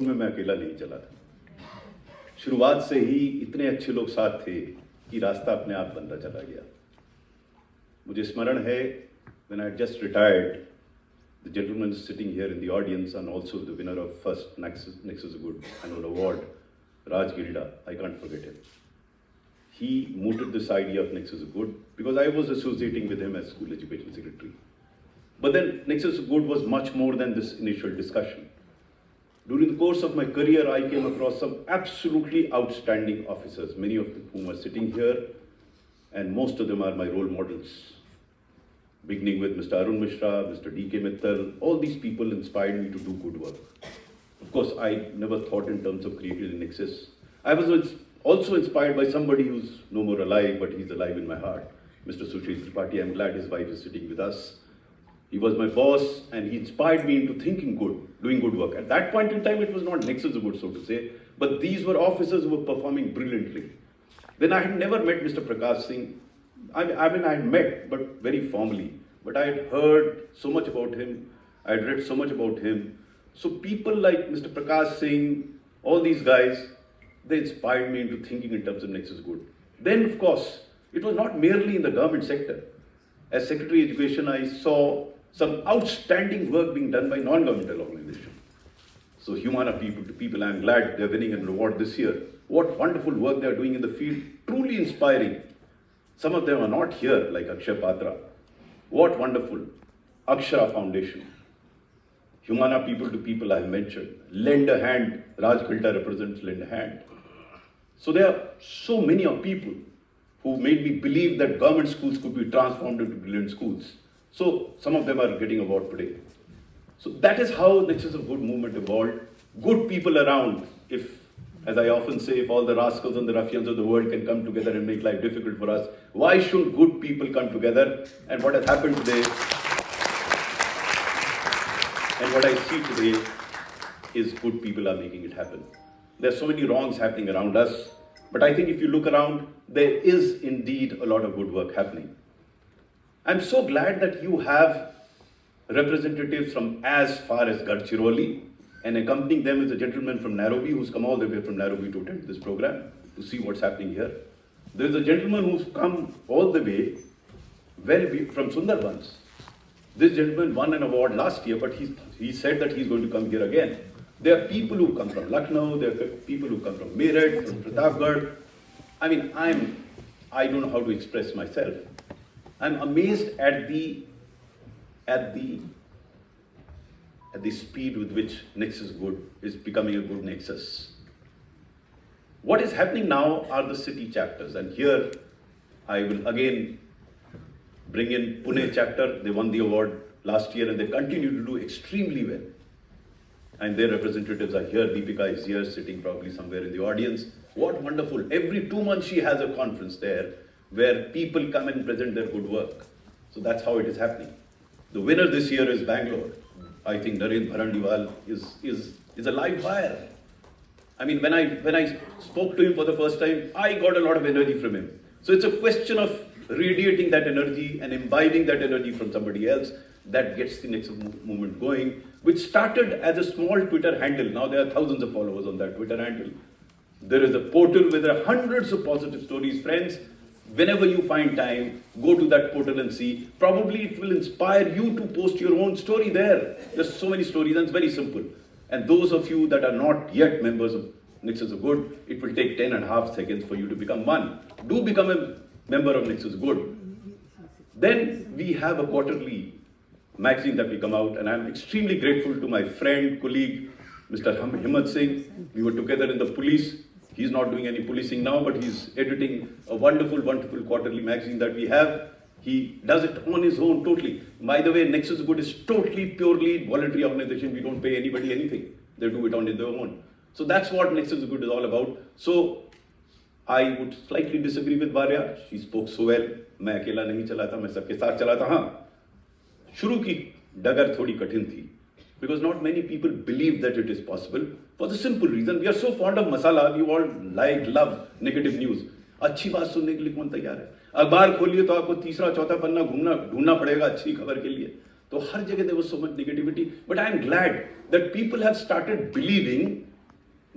में मैं अकेला नहीं चला था। शुरुआत से ही इतने अच्छे लोग साथ थे कि रास्ता अपने आप बनता चला गया। मुझे स्मरण है, when I just retired, the gentleman sitting here in the audience and also the winner of first Nexus Good annual award, Raj Gilda, I can't forget him. He mooted this idea of Nexus Good because I was associating with him as school education secretary. But then Nexus Good was much more than this initial discussion. During the course of my career, I came across some absolutely outstanding officers, many of whom are sitting here, and most of them are my role models. Beginning with Mr. Arun Mishra, Mr. D.K. Mittal, all these people inspired me to do good work. Of course, I never thought in terms of creating a Nexus. I was also inspired by somebody who's no more alive, but he's alive in my heart, Mr. Sushil Tripathi. I'm glad his wife is sitting with us. He was my boss, and he inspired me into thinking good, doing good work. At that point in time, it was not Nexus Good, so to say, but these were officers who were performing brilliantly. Then I had never met Mr. Prakash Singh. I had met, but very formally. But I had heard so much about him. I had read so much about him. So people like Mr. Prakash Singh, all these guys, they inspired me into thinking in terms of Nexus Good. Then, of course, it was not merely in the government sector. As Secretary of Education, I saw some outstanding work being done by non-governmental organizations. So Humana People to People, I'm glad they're winning an award this year. What wonderful work they're doing in the field, truly inspiring. Some of them are not here, like Akshay Patra. What wonderful. Akshara Foundation. Humana People to People, I've mentioned. Lend a Hand, Raj Gilda represents Lend a Hand. So there are so many of people who made me believe that government schools could be transformed into brilliant schools. So some of them are getting award today. So that is how Nexus of Good movement evolved. Good people around. If, as I often say, if all the rascals and the ruffians of the world can come together and make life difficult for us, why shouldn't good people come together? And what has happened today, and what I see today, is good people are making it happen. There are so many wrongs happening around us, but I think if you look around, there is indeed a lot of good work happening. I'm so glad that you have representatives from as far as Gadchiroli, and accompanying them is a gentleman from Nairobi who's come all the way from Nairobi to attend this program, to see what's happening here. There's a gentleman who's come all the way from Sundarbans. This gentleman won an award last year, but he said that he's going to come here again. There are people who come from Lucknow, there are people who come from Meerut, from Pratapgarh. I mean, I don't know how to express myself. I'm amazed at the speed with which Nexus Good is becoming a good Nexus. What is happening now are the city chapters, and here I will again bring in Pune chapter. They won the award last year and they continue to do extremely well. And their representatives are here. Deepika is here, sitting probably somewhere in the audience. What wonderful. Every 2 months she has a conference there where people come and present their good work. So that's how it is happening. The winner this year is Bangalore. I think Narendra Bharandiwal is a live wire. I mean, when I spoke to him for the first time, I got a lot of energy from him. So it's a question of radiating that energy and imbibing that energy from somebody else that gets the Nexus movement going, which started as a small Twitter handle. Now there are thousands of followers on that Twitter handle. There is a portal where there are hundreds of positive stories. Friends, whenever you find time, go to that portal and see. Probably it will inspire you to post your own story there. There's so many stories and it's very simple. And those of you that are not yet members of Nexus of Good, it will take 10.5 seconds for you to become one. Do become a member of Nexus Good. Then we have a quarterly magazine that will come out, and I'm extremely grateful to my friend, colleague, Mr. Himmat Singh. We were together in the police. He's not doing any policing now, but he's editing a wonderful, wonderful quarterly magazine that we have. He does it on his own totally. By the way, Nexus Good is totally, purely voluntary organization. We don't pay anybody anything. They do it on their own. So that's what Nexus Good is all about. So I would slightly disagree with Bharya. She spoke so well. मैं अकेला नहीं चला था, मैं सबके साथ चला था. हाँ, शुरू की डगर थोड़ी कठिन थी. Because not many people believe that it is possible. For the simple reason, we are so fond of masala, we all love negative news. अच्छी बात सुनने के लिए कौन तैयार है? अखबार खोलिए तो आपको तीसरा चौथा पन्ना ढूंढना पड़ेगा अच्छी खबर के लिए. तो हर जगह there was so much negativity. But I am glad that people have started believing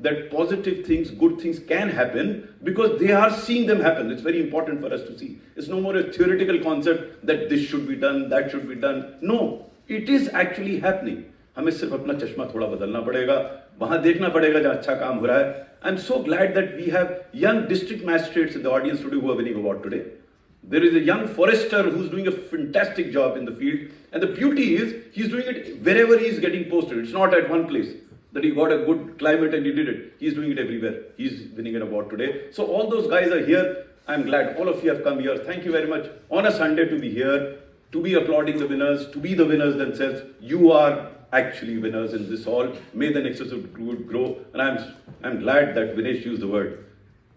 that positive things, good things can happen because they are seeing them happen. It's very important for us to see. It's no more a theoretical concept that this should be done, that should be done. No, it is actually happening. हमें सिर्फ अपना चश्मा थोड़ा बदलना पड़ेगा, वहां देखना पड़ेगा जहां अच्छा काम हो रहा है. I'm so glad that we have young district magistrates in the audience today who are winning award today. There is a young forester who's doing a fantastic job in the field, and the beauty is he's doing it wherever he's getting posted. It's not at one place that he got a good climate and he did it. He's doing it everywhere. He's winning an award today. So all those guys are here. I'm glad all of you have come here. Thank you very much on a Sunday to be here, to be applauding the winners, to be the winners themselves. You are actually winners in this hall. May the nexus of good grow. And I'm glad that Vinesh used the word.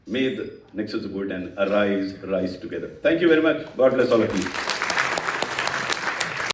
May the nexus of good and rise together. Thank you very much. God bless all of you.